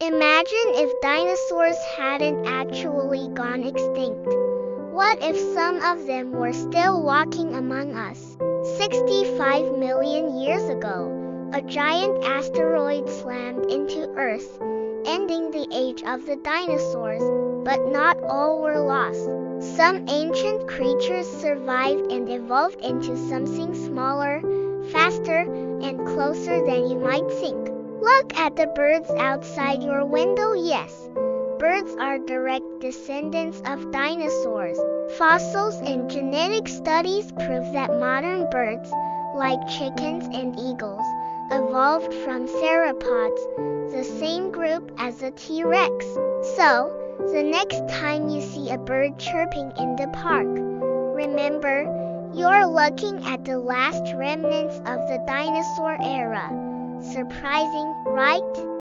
Imagine if dinosaurs hadn't actually gone extinct. What if some of them were still walking among us? 65 million years ago, a giant asteroid slammed into Earth, ending the age of the dinosaurs, but not all were lost. Some ancient creatures survived and evolved into something smaller, faster, and closer than you might think. Look at the birds outside your window. Yes, birds are direct descendants of dinosaurs. Fossils and genetic studies prove that modern birds, like chickens and eagles, evolved from theropods, the same group as the T-Rex. So, the next time you see a bird chirping in the park, remember, you're looking at the last remnants of the dinosaur era. Surprising, right?